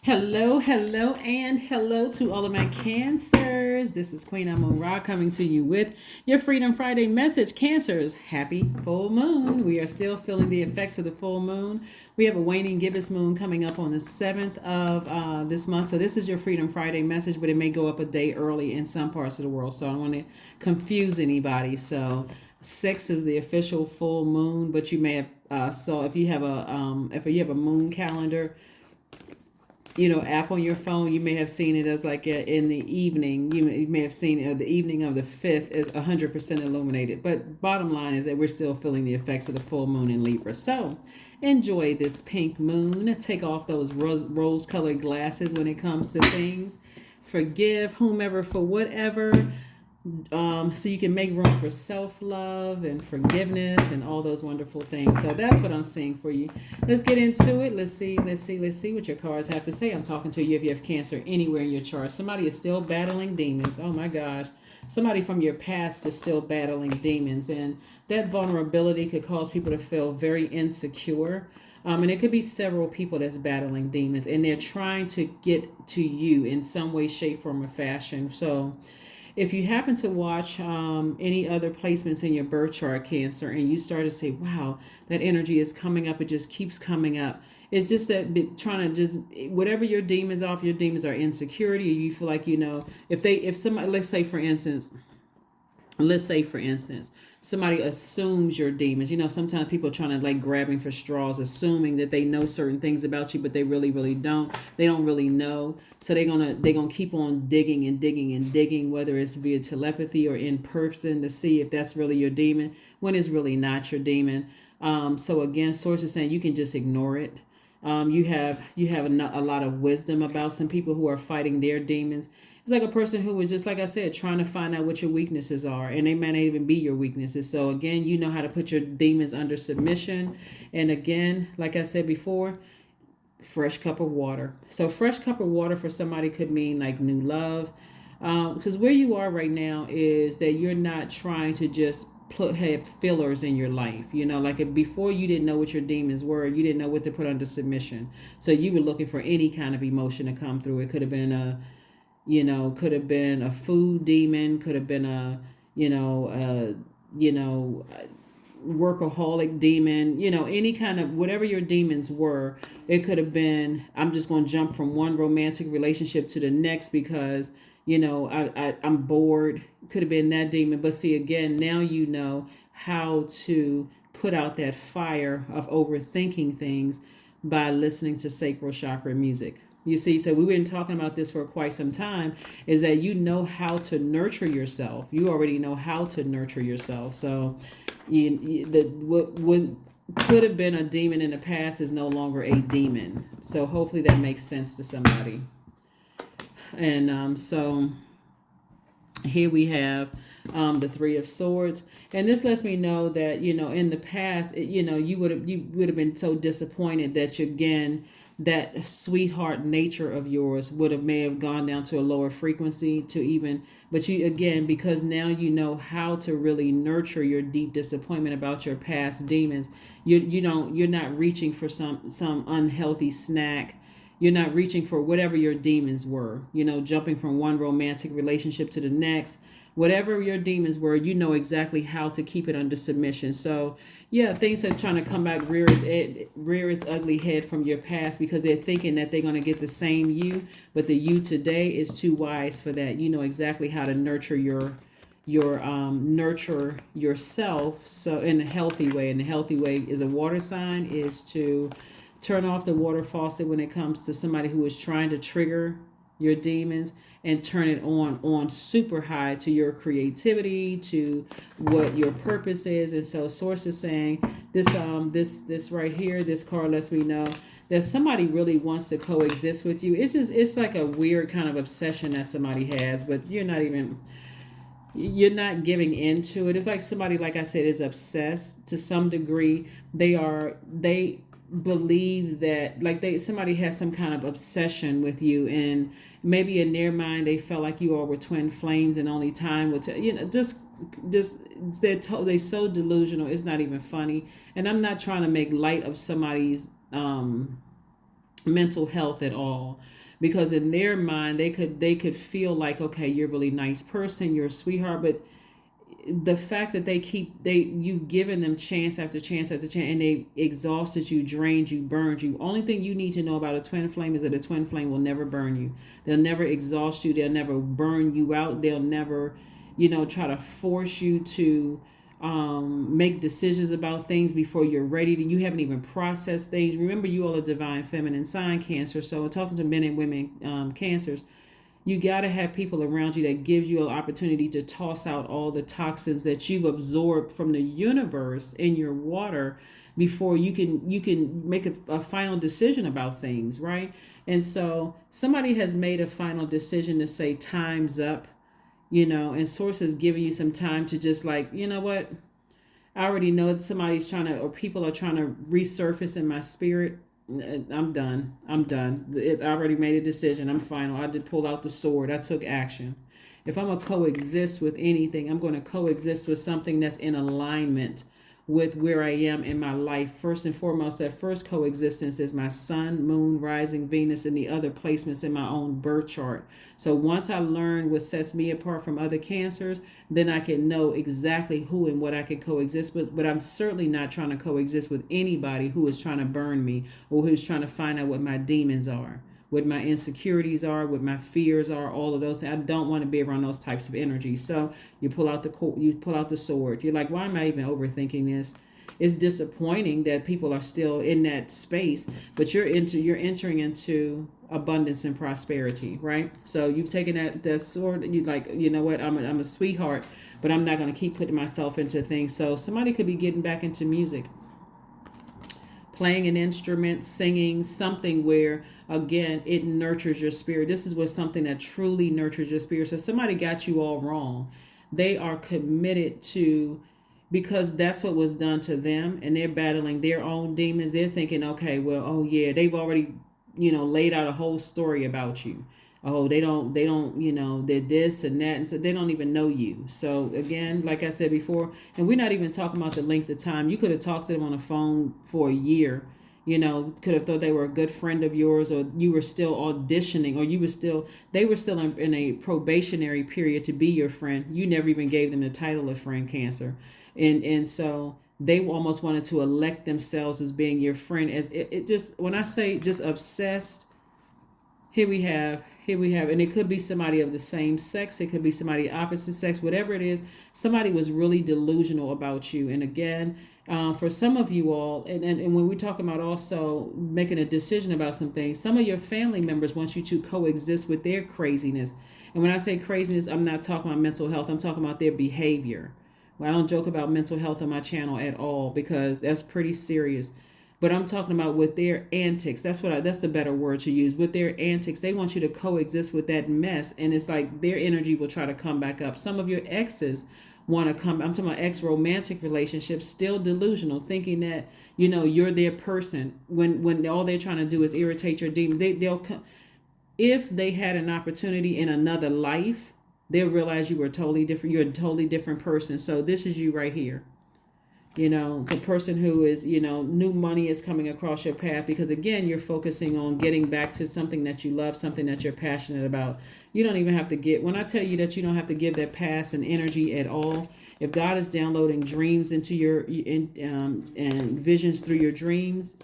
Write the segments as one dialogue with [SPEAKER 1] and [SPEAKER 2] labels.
[SPEAKER 1] Hello, hello, and hello to all of my Cancers. This is Queen Amon Ra coming to you with your Freedom Friday message. Cancers, happy full moon. We are still feeling the effects of the full moon. We have a waning gibbous moon coming up on the 7th of this month. So, this is your Freedom Friday message, but it may go up a day early in some parts of the world. So, I don't want to confuse anybody. So, 6 is the official full moon, but you may have, so if you have a moon calendar, app on your phone, you may have seen it as like in the evening. You may have seen it, the evening of the 5th is 100% illuminated. But bottom line is that we're still feeling the effects of the full moon in Libra. So enjoy this pink moon. Take off those rose-colored glasses when it comes to things. Forgive whomever for whatever. So you can make room for self-love and forgiveness and all those wonderful things. So that's what I'm seeing for you. Let's get into it. Let's see what your cards have to say. I'm talking to you if you have Cancer anywhere in your chart. Somebody is still battling demons. Oh my gosh. Somebody from your past is still battling demons, and that vulnerability could cause people to feel very insecure. And it could be several people that's battling demons, and they're trying to get to you in some way, shape, form, or fashion. So if you happen to watch any other placements in your birth chart, Cancer, and you start to say, wow, that energy is coming up, it just keeps coming up. It's just that trying to just, whatever your demons are, if your demons are insecurity, you feel like, if somebody, let's say for instance somebody assumes your demons. Sometimes people are trying to like grabbing for straws, assuming that they know certain things about you, but they really don't. They don't really know. So they're gonna keep on digging and digging and digging, whether it's via telepathy or in person, to see if that's really your demon when it's really not your demon. So again, source is saying you can just ignore it. You have a lot of wisdom about some people who are fighting their demons. It's like a person who was, just like I said, trying to find out what your weaknesses are, and they may not even be your weaknesses. So again, you know how to put your demons under submission. And again, like I said before, fresh cup of water. So fresh cup of water for somebody could mean like new love. Because where you are right now is that you're not trying to just have fillers in your life. Like before, you didn't know what your demons were. You didn't know what to put under submission. So you were looking for any kind of emotion to come through. It could have been a food demon, could have been workaholic demon, any kind of whatever your demons were. It could have been, I'm just going to jump from one romantic relationship to the next because, I'm bored. Could have been that demon. But see, again, now you know how to put out that fire of overthinking things by listening to sacral chakra music. You see, so we've been talking about this for quite some time, is that you know how to nurture yourself. You already know how to nurture yourself. So what could have been a demon in the past is no longer a demon. So hopefully that makes sense to somebody. And so here we have the Three of Swords, and this lets me know that in the past, you would have been so disappointed that that sweetheart nature of yours may have gone down to a lower frequency to even, but you, again, because now you know how to really nurture your deep disappointment about your past demons. You're not reaching for some unhealthy snack. You're not reaching for whatever your demons were, jumping from one romantic relationship to the next. Whatever your demons were, you know exactly how to keep it under submission. So, yeah, things are trying to come back, rear its ugly head from your past because they're thinking that they're going to get the same you, but the you today is too wise for that. You know exactly how to nurture nurture yourself, so in a healthy way. And the healthy way is a water sign, is to turn off the water faucet when it comes to somebody who is trying to trigger your demons, and turn it on super high to your creativity, to what your purpose is. And so source is saying this right here, this card lets me know that somebody really wants to coexist with you. It's like a weird kind of obsession that somebody has, but you're not giving into it. It's like somebody, like I said, is obsessed to some degree. They believe that, like, somebody has some kind of obsession with you, and maybe in their mind they felt like you all were twin flames, and only time will tell. Just they're so delusional. It's not even funny. And I'm not trying to make light of somebody's mental health at all, because in their mind they could feel like, okay, you're a really nice person, you're a sweetheart, but the fact that you've given them chance after chance after chance, and they exhausted you, drained you, burned you. Only thing you need to know about a twin flame is that a twin flame will never burn you. They'll never exhaust you. They'll never burn you out. They'll never, try to force you to make decisions about things before you're ready to. You haven't even processed things. Remember, you all are divine feminine sign, Cancer. So talking to men and women, Cancers, you got to have people around you that gives you an opportunity to toss out all the toxins that you've absorbed from the universe in your water before you can make a final decision about things, right? And so somebody has made a final decision to say time's up, and source is giving you some time to just like, you know what? I already know that somebody's trying to, or people are trying to resurface in my spirit. I'm done. I already made a decision. I'm final. I did pull out the sword. I took action. If I'm going to coexist with anything, I'm going to coexist with something that's in alignment with where I am in my life. First and foremost, that first coexistence is my sun, moon, rising, Venus, and the other placements in my own birth chart. So once I learn what sets me apart from other Cancers, then I can know exactly who and what I can coexist with. But I'm certainly not trying to coexist with anybody who is trying to burn me or who's trying to find out what my demons are, what my insecurities are, what my fears are, all of those things. I don't want to be around those types of energies. So you pull out the sword. You're like, why am I even overthinking this? It's disappointing that people are still in that space, but you're entering into abundance and prosperity, right? So you've taken that sword, and you're like, you know what? I'm a sweetheart, but I'm not going to keep putting myself into things. So somebody could be getting back into music, playing an instrument, singing, something where, again, it nurtures your spirit. This is what something that truly nurtures your spirit. So somebody got you all wrong. They are committed to, because that's what was done to them, and they're battling their own demons. They're thinking, okay, well, oh yeah, they've already, laid out a whole story about you. Oh, they don't, they're this and that. And so they don't even know you. So again, like I said before, and we're not even talking about the length of time. You could have talked to them on the phone for a year, could have thought they were a good friend of yours, or you were still auditioning, or they were still in a probationary period to be your friend. You never even gave them the title of friend, Cancer. And so they almost wanted to elect themselves as being your friend. As it just, when I say just obsessed, here we have, and it could be somebody of the same sex, it could be somebody opposite sex, whatever it is. Somebody was really delusional about you. And again, for some of you all, and when we talk about also making a decision about some things, some of your family members want you to coexist with their craziness. And when I say craziness, I'm not talking about mental health. I'm talking about their behavior. Well, I don't joke about mental health on my channel at all, because that's pretty serious. But I'm talking about with their antics. That's the better word to use. With their antics, they want you to coexist with that mess, and it's like their energy will try to come back up. Some of your exes want to come. I'm talking about ex-romantic relationships, still delusional, thinking that you're their person when all they're trying to do is irritate your demon. They'll come if they had an opportunity in another life. They'll realize you were totally different. You're a totally different person. So this is you right here. The person who is, new money is coming across your path, because again, you're focusing on getting back to something that you love, something that you're passionate about. You don't even have to when I tell you that you don't have to give that past and energy at all. If God is downloading dreams into and visions through your dreams,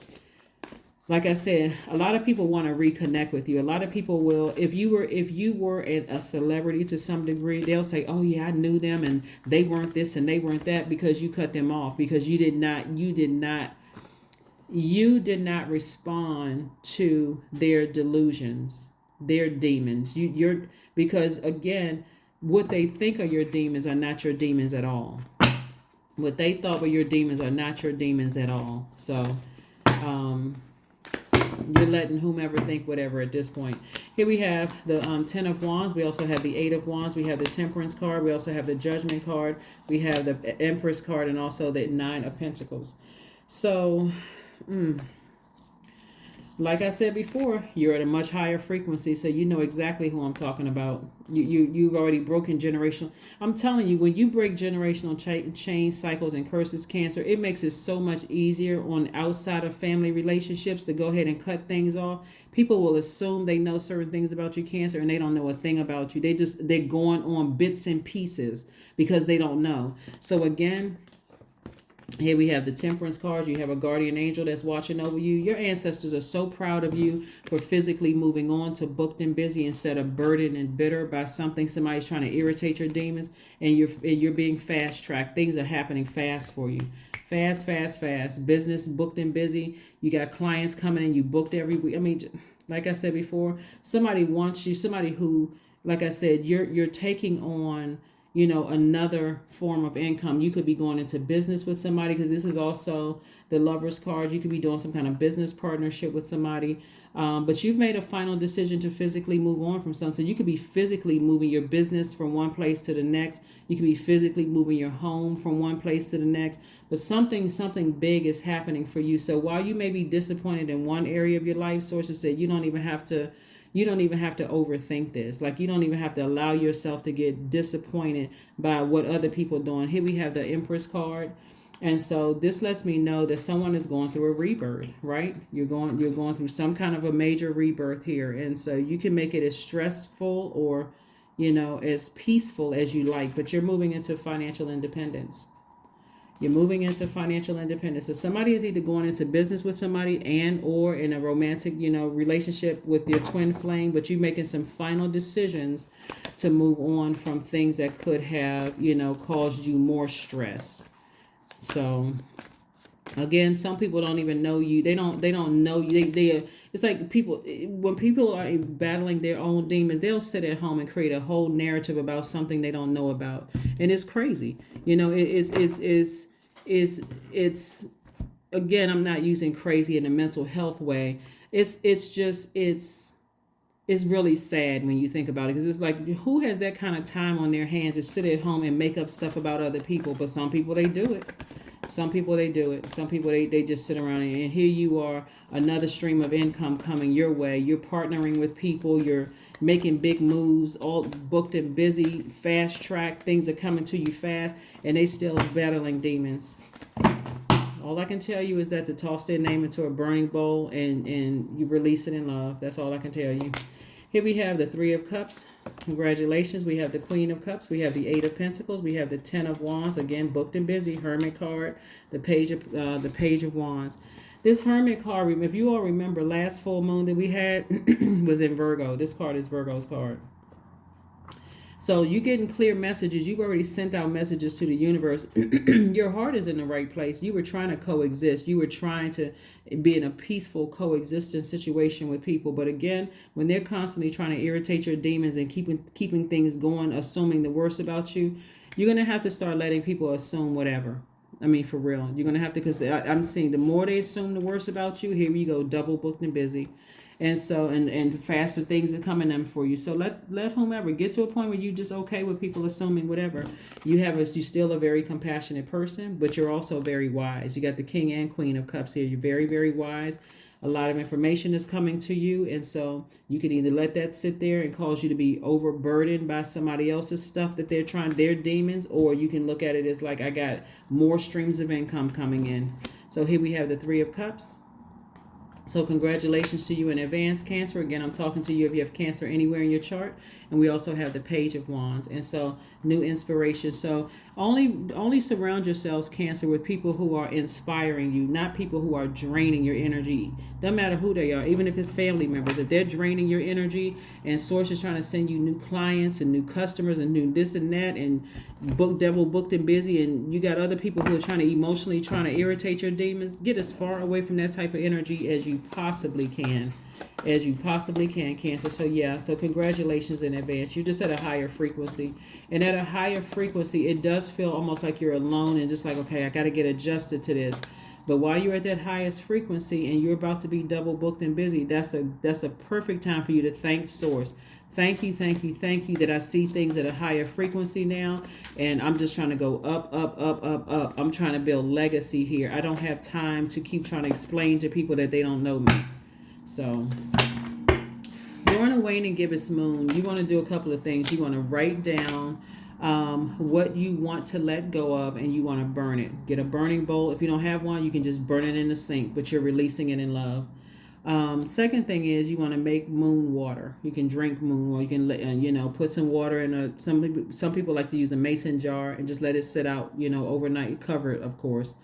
[SPEAKER 1] like I said, a lot of people want to reconnect with you. A lot of people will, if you were a celebrity to some degree, they'll say, oh yeah, I knew them and they weren't this and they weren't that, because you cut them off, because you did not respond to their delusions, their demons. Because again, what they think are your demons are not your demons at all. What they thought were your demons are not your demons at all. So, you're letting whomever think whatever at this point. Here we have the 10 of Wands. We also have the 8 of Wands. We have the Temperance card. We also have the Judgment card. We have the Empress card, and also the 9 of Pentacles. So, Like I said before, you're at a much higher frequency, so you know exactly who I'm talking about. You've already broken generational. I'm telling you, when you break generational chain cycles and curses, Cancer, it makes it so much easier on outside of family relationships to go ahead and cut things off. People will assume they know certain things about you, Cancer, and they don't know a thing about you. They're going on bits and pieces because they don't know. So again, here we have the Temperance card. You have a guardian angel that's watching over you. Your ancestors are so proud of you for physically moving on to booked and busy instead of burdened and bitter by something somebody's trying to irritate your demons. And you're being fast tracked. Things are happening fast for you. Fast, fast, fast. Business booked and busy. You got clients coming in. You booked every week. I mean, like I said before, somebody wants you. Somebody who, like I said, you're taking on, another form of income. You could be going into business with somebody, because this is also the Lover's card. You could be doing some kind of business partnership with somebody. But you've made a final decision to physically move on from something. So you could be physically moving your business from one place to the next. You could be physically moving your home from one place to the next. But something big is happening for you. So while you may be disappointed in one area of your life, sources say you don't even have to overthink this. Like, you don't even have to allow yourself to get disappointed by what other people are doing. Here we have the Empress card. And so this lets me know that someone is going through a rebirth, right? You're going through some kind of a major rebirth here. And so you can make it as stressful or, as peaceful as you like, but you're moving into financial independence. You're moving into financial independence. So somebody is either going into business with somebody and or in a romantic, relationship with your twin flame, but you're making some final decisions to move on from things that could have, caused you more stress. So again, some people don't even know you. They don't know you. It's like when people are battling their own demons, they'll sit at home and create a whole narrative about something they don't know about. And it's crazy. It's again, I'm not using crazy in a mental health way. It's really sad when you think about it, because it's like, who has that kind of time on their hands to sit at home and make up stuff about other people? But some people, they do it. Some people, they do it. Some people, they just sit around, and here you are, another stream of income coming your way. You're partnering with people. You're making big moves, all booked and busy, fast track. Things are coming to you fast, and they still battling demons. All I can tell you is that to toss their name into a burning bowl and you release it in love. That's all I can tell you. Here we have the Three of Cups. Congratulations. We have the Queen of Cups. We have the Eight of Pentacles. We have the Ten of Wands. Again, booked and busy. Hermit card. The Page of Wands. This Hermit card, if you all remember, last full moon that we had was in Virgo. This card is Virgo's card. So you're getting clear messages. You've already sent out messages to the universe. Your heart is in the right place. You were trying to coexist. You were trying to be in a peaceful coexistence situation with people. But again, when they're constantly trying to irritate your demons and keeping things going, assuming the worst about you, you're going to have to start letting people assume whatever. I mean, for real. You're going to have to, because I'm seeing the more they assume the worst about you, here we go, double booked and busy. And so, and faster things are coming in for you. So let whomever get to a point where you just okay with people assuming whatever. You still a very compassionate person, but you're also very wise. You got the King and Queen of Cups here. You're very, very wise. A lot of information is coming to you. And so you can either let that sit there and cause you to be overburdened by somebody else's stuff that they're trying, their demons, or you can look at it as like, I got more streams of income coming in. So here we have the Three of Cups. So congratulations to you in advance, Cancer. Again, I'm talking to you if you have Cancer anywhere in your chart. And we also have the Page of Wands. And so new inspiration. So only surround yourselves, Cancer, with people who are inspiring you, not people who are draining your energy. Doesn't matter who they are, even if it's family members. If they're draining your energy and Source is trying to send you new clients and new customers and new this and that and booked and busy, and you got other people who are trying to emotionally trying to irritate your demons, get as far away from that type of energy as you possibly can. Cancer. So yeah, so congratulations in advance. You're just at a higher frequency. And at a higher frequency, it does feel almost like you're alone and just like, okay, I got to get adjusted to this. But while you're at that highest frequency and you're about to be double booked and busy, that's a perfect time for you to thank Source. Thank you that I see things at a higher frequency now, and I'm just trying to go up. I'm trying to build legacy here. I don't have time to keep trying to explain to people that they don't know me. So during the wane and gibbous moon, you want to do a couple of things. You want to write down what you want to let go of, and you want to burn it. Get a burning bowl. If you don't have one, you can just burn it in the sink, but you're releasing it in love. Second thing is you want to make moon water. You can drink moon water. You can put some water in a some people like to use a mason jar and just let it sit out overnight. Cover it, of course,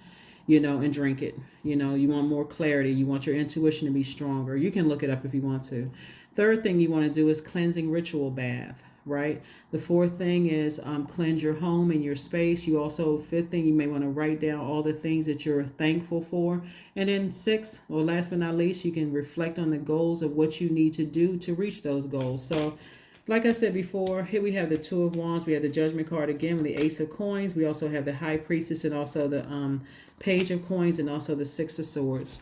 [SPEAKER 1] and drink it. You want more clarity. You want your intuition to be stronger. You can look it up if you want to. Third thing you want to do is cleansing ritual bath, right? The fourth thing is cleanse your home and your space. Fifth thing, you may want to write down all the things that you're thankful for. And then sixth, or last but not least, you can reflect on the goals of what you need to do to reach those goals. So like I said before, here we have the Two of Wands. We have the Judgment card again with the Ace of Coins. We also have the High Priestess and also the Page of Coins and also the Six of Swords.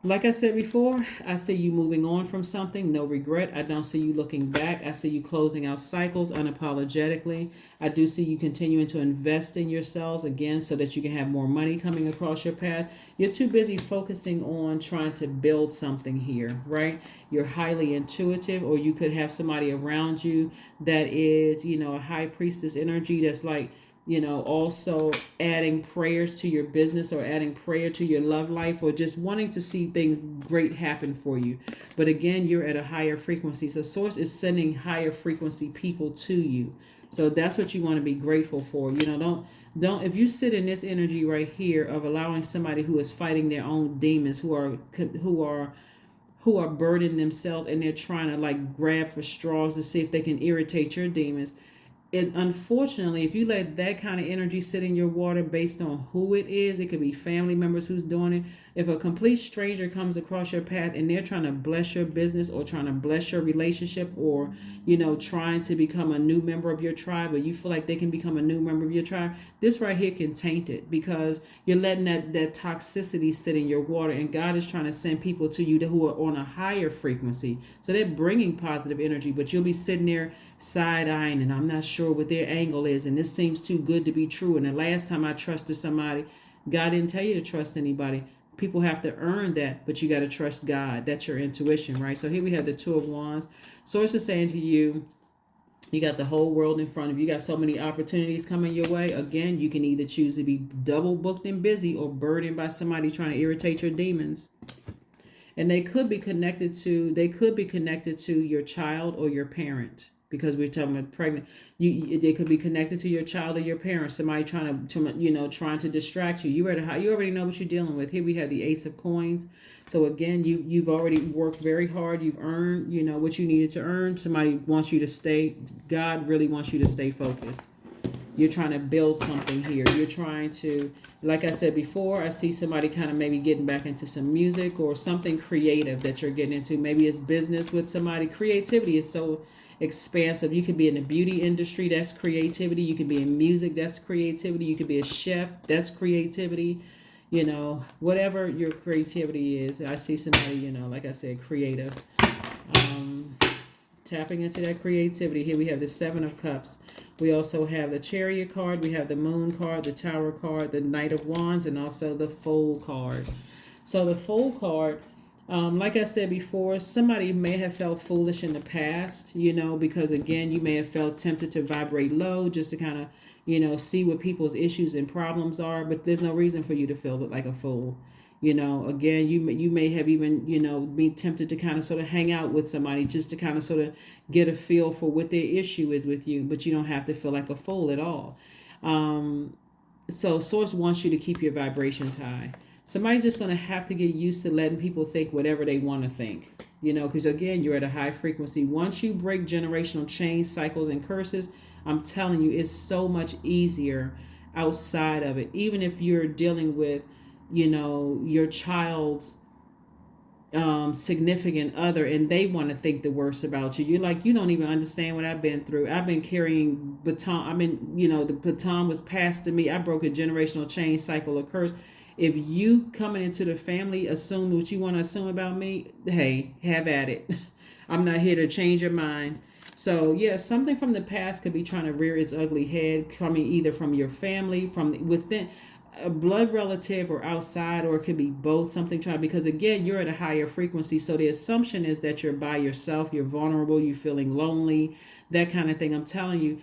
[SPEAKER 1] Like I said before, I see you moving on from something, no regret. I don't see you looking back. I see you closing out cycles unapologetically. I do see you continuing to invest in yourselves again so that you can have more money coming across your path. You're too busy focusing on trying to build something here, right? You're highly intuitive, or you could have somebody around you that is, a high priestess energy that's like, also adding prayers to your business or adding prayer to your love life, or just wanting to see things great happen for you. But again, you're at a higher frequency. So source is sending higher frequency people to you. So that's what you want to be grateful for. Don't if you sit in this energy right here of allowing somebody who is fighting their own demons, who are burdening themselves, and they're trying to like grab for straws to see if they can irritate your demons. Unfortunately, if you let that kind of energy sit in your water based on who it is, it could be family members who's doing it. If a complete stranger comes across your path and they're trying to bless your business or trying to bless your relationship, or, trying to become a new member of your tribe, or you feel like they can become a new member of your tribe, this right here can taint it, because you're letting that toxicity sit in your water, and God is trying to send people to you who are on a higher frequency. So they're bringing positive energy, but you'll be sitting there side-eyeing, and I'm not sure what their angle is, and this seems too good to be true. And the last time I trusted somebody, God didn't tell you to trust anybody. People have to earn that, but you got to trust God. That's your intuition, right? So here we have the Two of Wands. Source is saying to you, you got the whole world in front of you. You got so many opportunities coming your way. Again, you can either choose to be double booked and busy, or burdened by somebody trying to irritate your demons. And they could be connected to your child or your parent, because we're talking about pregnant. They could be connected to your child or your parent. Somebody trying to distract you. You already know what you're dealing with. Here we have the Ace of Coins. So again, you've already worked very hard. You've earned, what you needed to earn. Somebody wants you to stay. God really wants you to stay focused. You're trying to build something here. You're trying to, like I said before, I see somebody kind of maybe getting back into some music or something creative that you're getting into. Maybe it's business with somebody. Creativity is so expansive. You can be in the beauty industry, that's creativity. You can be in music, that's creativity. You can be a chef, that's creativity. Whatever your creativity is. I see somebody, like I said, creative. Tapping into that creativity. Here we have the Seven of Cups. We also have the Chariot card. We have the Moon card, the Tower card, the Knight of Wands, and also the Fool card. So the Fool card, like I said before, somebody may have felt foolish in the past, because again, you may have felt tempted to vibrate low just to kind of, see what people's issues and problems are, but there's no reason for you to feel like a fool. Again, you may have even, been tempted to kind of sort of hang out with somebody just to kind of sort of get a feel for what their issue is with you, but you don't have to feel like a fool at all. So Source wants you to keep your vibrations high. Somebody's just going to have to get used to letting people think whatever they want to think, because again, you're at a high frequency. Once you break generational chains, cycles, and curses, I'm telling you, it's so much easier outside of it. Even if you're dealing with, your child's significant other, and they want to think the worst about you. You're like, you don't even understand what I've been through. I've been carrying baton. The baton was passed to me. I broke a generational chain, cycle, or curse. If you coming into the family assume what you want to assume about me, hey, have at it. I'm not here to change your mind. So yeah, something from the past could be trying to rear its ugly head, coming either from your family, from within. a blood relative or outside, or it could be both, something trying, because again, you're at a higher frequency. So the assumption is that you're by yourself, you're vulnerable, you're feeling lonely, that kind of thing. I'm telling you,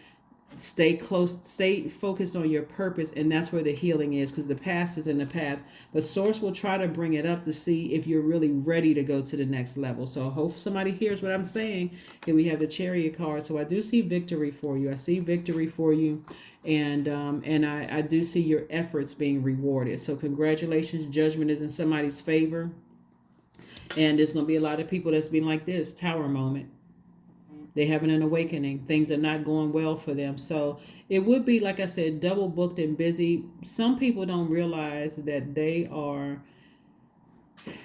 [SPEAKER 1] stay close, stay focused on your purpose, and that's where the healing is, because the past is in the past, but source will try to bring it up to see if you're really ready to go to the next level. So I hope somebody hears what I'm saying. Here we have the Chariot card. So I do see victory for you. I see victory for you, and I do see your efforts being rewarded. So congratulations. Judgment is in somebody's favor, and there's going to be a lot of people that's been like this Tower moment. They're having an awakening. Things are not going well for them. So it would be, like I said, double booked and busy. Some people don't realize that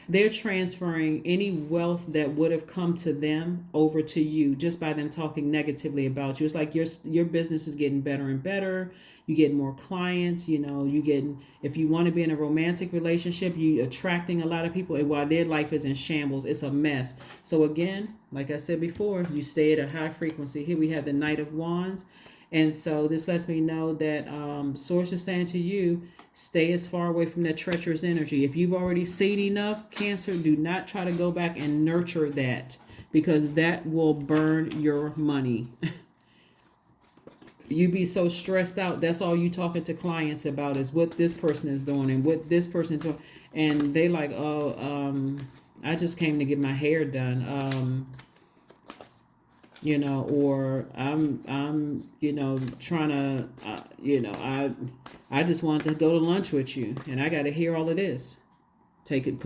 [SPEAKER 1] they're transferring any wealth that would have come to them over to you just by them talking negatively about you. It's like your business is getting better and better. You get more clients, you getting, if you want to be in a romantic relationship, you attracting a lot of people, and while their life is in shambles, it's a mess. So again, like I said before, you stay at a high frequency. Here we have the Knight of Wands. And so this lets me know that Source is saying to you, stay as far away from that treacherous energy. If you've already seen enough, Cancer, do not try to go back and nurture that, because that will burn your money. You be so stressed out. That's all you talking to clients about is what this person is doing and what this person is doing. And they like, I just came to get my hair done. Or I'm trying to, I just want to go to lunch with you, and I got to hear all of this. Take it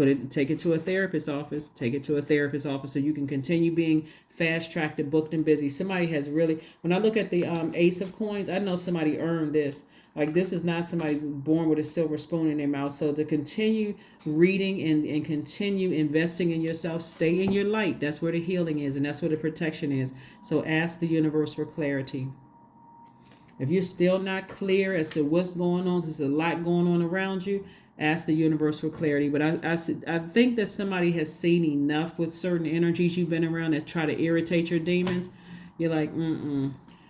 [SPEAKER 1] to a therapist's office. Take it to a therapist's office so you can continue being fast-tracked and booked and busy. Somebody has really, when I look at the Ace of Coins, I know somebody earned this. Like, this is not somebody born with a silver spoon in their mouth. So to continue reading and continue investing in yourself, stay in your light. That's where the healing is, and that's where the protection is. So ask the universe for clarity. If you're still not clear as to what's going on, there's a lot going on around you, ask the universe for clarity. But I think that somebody has seen enough with certain energies you've been around that try to irritate your demons. You're like,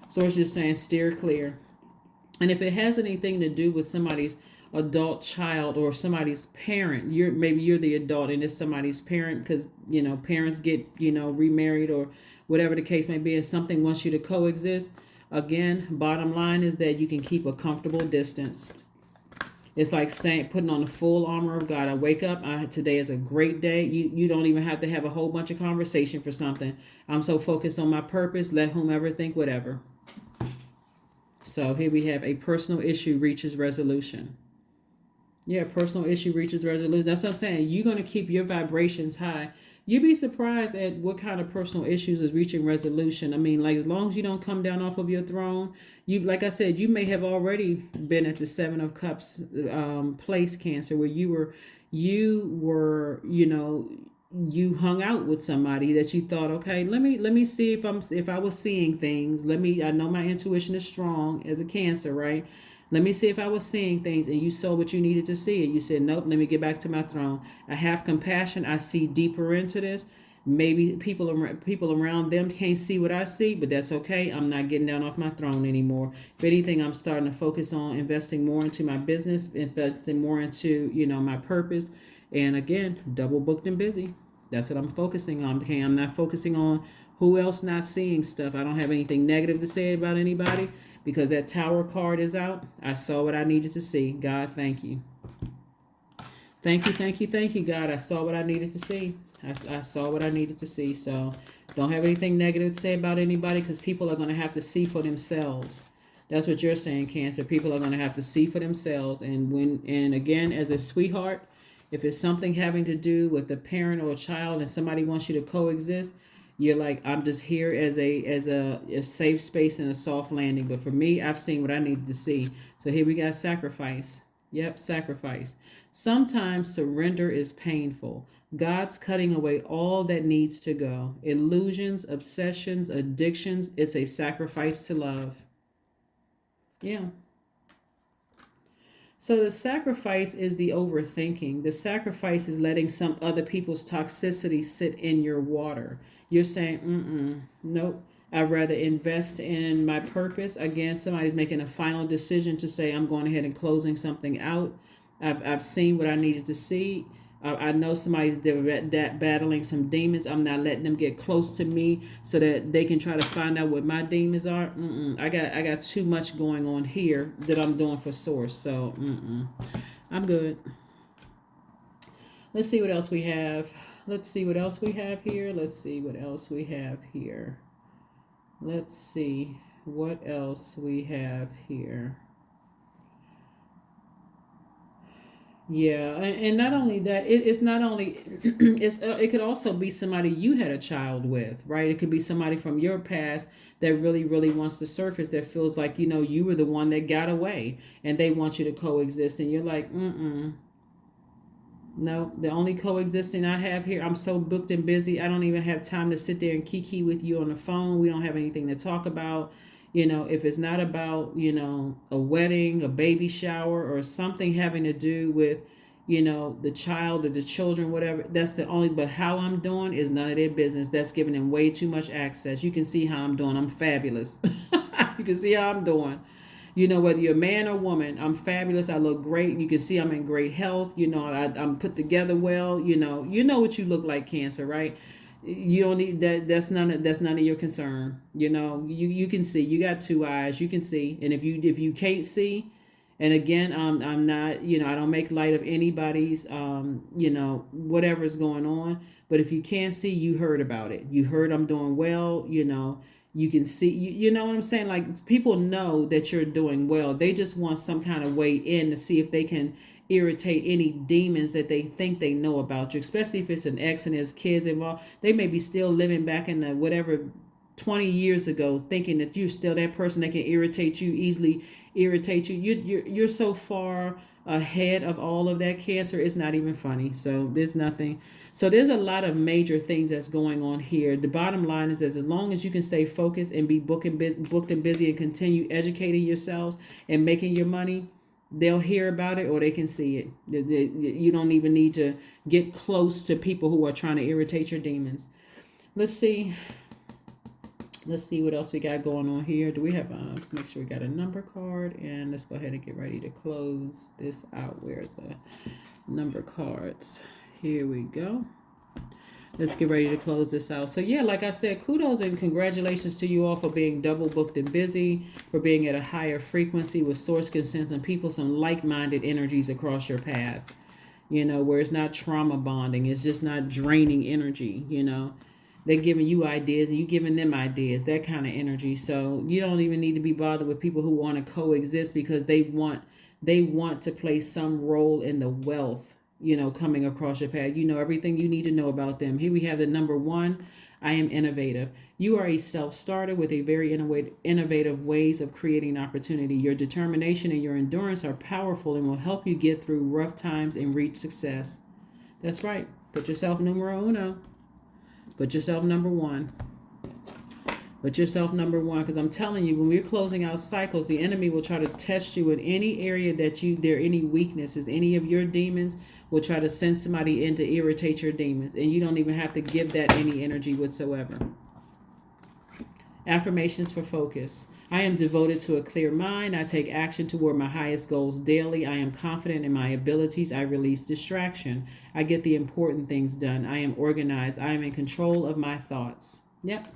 [SPEAKER 1] So it's just saying steer clear. And if it has anything to do with somebody's adult child or somebody's parent, maybe you're the adult and it's somebody's parent, because parents get remarried or whatever the case may be, and something wants you to coexist. Again, bottom line is that you can keep a comfortable distance. It's like saying, putting on the full armor of God. I wake up, today is a great day. You don't even have to have a whole bunch of conversation for something. I'm so focused on my purpose, let whomever think whatever. So here we have a personal issue reaches resolution. Yeah, personal issue reaches resolution. That's what I'm saying. You're going to keep your vibrations high. You'd be surprised at what kind of personal issues is reaching resolution. I mean, like, as long as you don't come down off of your throne, like I said, you may have already been at the Seven of Cups place, Cancer, where you were, you hung out with somebody that you thought, okay, let me see if I was seeing things. I know my intuition is strong as a Cancer, right? Let me see if I was seeing things, and you saw what you needed to see, and you said, nope, let me get back to my throne. I have compassion. I see deeper into this. Maybe people around them can't see what I see, but that's okay. I'm not getting down off my throne anymore. If anything, I'm starting to focus on investing more into my business, investing more into, my purpose. And again, double booked and busy. That's what I'm focusing on. Okay, I'm not focusing on who else not seeing stuff. I don't have anything negative to say about anybody, because that Tower card is out. I saw what I needed to see. God, thank you. Thank you, God. I saw what I needed to see. I saw what I needed to see. So don't have anything negative to say about anybody, because people are going to have to see for themselves. That's what you're saying, Cancer. People are going to have to see for themselves. And again, as a sweetheart, if it's something having to do with a parent or a child and somebody wants you to coexist, you're like, I'm just here as a safe space and a soft landing. But for me, I've seen what I needed to see. So here we got sacrifice. Yep, sacrifice. Sometimes surrender is painful. God's cutting away all that needs to go. Illusions, obsessions, addictions. It's a sacrifice to love. Yeah. So the sacrifice is the overthinking. The sacrifice is letting some other people's toxicity sit in your water. You're saying, nope. I'd rather invest in my purpose. Again, somebody's making a final decision to say, I'm going ahead and closing something out. I've seen what I needed to see. I know somebody's that battling some demons. I'm not letting them get close to me so that they can try to find out what my demons are. I got too much going on here that I'm doing for source. So I'm good. Let's see what else we have. Let's see what else we have here. Let's see what else we have here. Let's see what else we have here. Yeah, and not only that, it's not only it could also be somebody you had a child with, right? It could be somebody from your past that really wants to surface, that feels like, you were the one that got away and they want you to coexist, and you're like, no, the only coexisting I have here, I'm so booked and busy, I don't even have time to sit there and kiki with you on the phone. We don't have anything to talk about. If it's not about, a wedding, a baby shower, or something having to do with, the child or the children, whatever, that's the only, but how I'm doing is none of their business. That's giving them way too much access. You can see how I'm doing. I'm fabulous. You can see how I'm doing. Whether you're a man or woman, I'm fabulous. I look great. You can see I'm in great health. I'm put together well. You know what you look like, Cancer, right? You don't need that. That's none of your concern. You can see. You got two eyes. You can see. And if you can't see, and again, I'm not. I don't make light of anybody's. Whatever's going on. But if you can't see, you heard about it. You heard I'm doing well. You can see, you know what I'm saying? Like, people know that you're doing well. They just want some kind of way in to see if they can irritate any demons that they think they know about you, especially if it's an ex and there's kids involved. They may be still living back in the whatever 20 years ago, thinking that you're still that person that can irritate you, easily irritate you. You're so far ahead of all of that, Cancer. It's not even funny. So there's nothing. So there's a lot of major things that's going on here. The bottom line is, as long as you can stay focused and be booked and busy and continue educating yourselves and making your money, they'll hear about it or they can see it. You don't even need to get close to people who are trying to irritate your demons. Let's see what else we got going on here. Do we have, let's make sure we got a number card, and let's go ahead and get ready to close this out. Where's the number cards? Here we go. Let's get ready to close this out. So yeah, like I said, kudos and congratulations to you all for being double booked and busy, for being at a higher frequency with source can send some people, some like-minded energies across your path, where it's not trauma bonding. It's just not draining energy, They're giving you ideas and you giving them ideas, that kind of energy. So you don't even need to be bothered with people who want to coexist because they want to play some role in the wealth, coming across your path. Everything you need to know about them. Here we have the number 1. I am innovative. You are a self-starter with a very innovative ways of creating opportunity. Your determination and your endurance are powerful and will help you get through rough times and reach success. That's right. Put yourself numero uno. Put yourself number 1. Put yourself number 1, because I'm telling you, when we're closing out cycles, the enemy will try to test you in any area that there are any weaknesses. Any of your demons will try to send somebody in to irritate your demons, and you don't even have to give that any energy whatsoever. Affirmations for focus. I am devoted to a clear mind. I take action toward my highest goals daily. I am confident in my abilities. I release distraction. I get the important things done. I am organized. I am in control of my thoughts. Yep.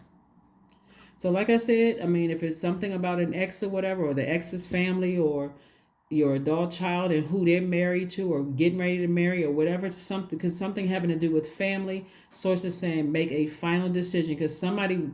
[SPEAKER 1] So like I said, if it's something about an ex or whatever, or the ex's family, or your adult child and who they're married to or getting ready to marry or whatever, because something having to do with family, sources saying make a final decision, because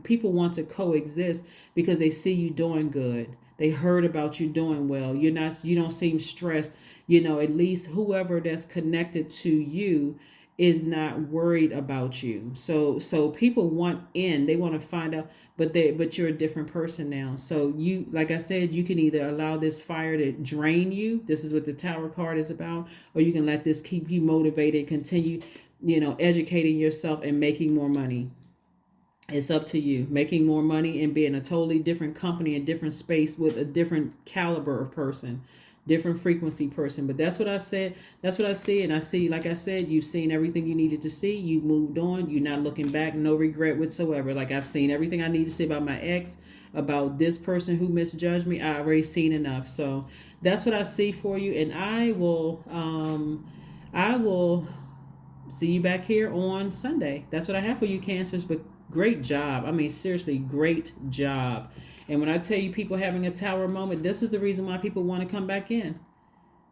[SPEAKER 1] people want to coexist because they see you doing good. They heard about you doing well. You don't seem stressed. At least whoever that's connected to you is not worried about you. So people want in, they want to find out, but you're a different person now. So you, like I said, you can either allow this fire to drain you. This is what the Tower card is about, or you can let this keep you motivated, continue, educating yourself and making more money. It's up to you. Making more money and being a totally different company, a different space with a different caliber of person. different frequency person. But that's what I said. That's what I see. And I see, like I said, you've seen everything you needed to see. You moved on. You're not looking back. No regret whatsoever. Like I've seen everything I need to see about my ex, about this person who misjudged me. I already seen enough. So that's what I see for you. And I will see you back here on Sunday. That's what I have for you, Cancers. But great job. I mean, seriously, great job. And when I tell you people having a tower moment, this is the reason why people want to come back in.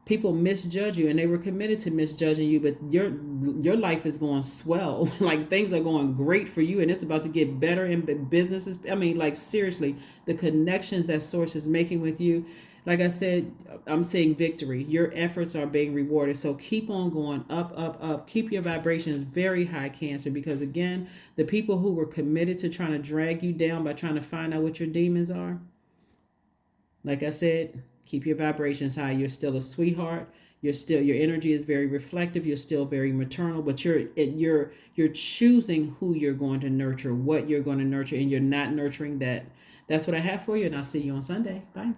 [SPEAKER 1] People misjudge you, and they were committed to misjudging you, but your life is going swell. Like things are going great for you, and it's about to get better in businesses. I mean, like seriously, the connections that Source is making with you. Like I said, I'm seeing victory. Your efforts are being rewarded. So keep on going up, up, up. Keep your vibrations very high, Cancer, because again, the people who were committed to trying to drag you down by trying to find out what your demons are, like I said, keep your vibrations high. You're still a sweetheart. Your energy is very reflective. You're still very maternal, but you're choosing who you're going to nurture, what you're going to nurture, and you're not nurturing that. That's what I have for you, and I'll see you on Sunday. Bye.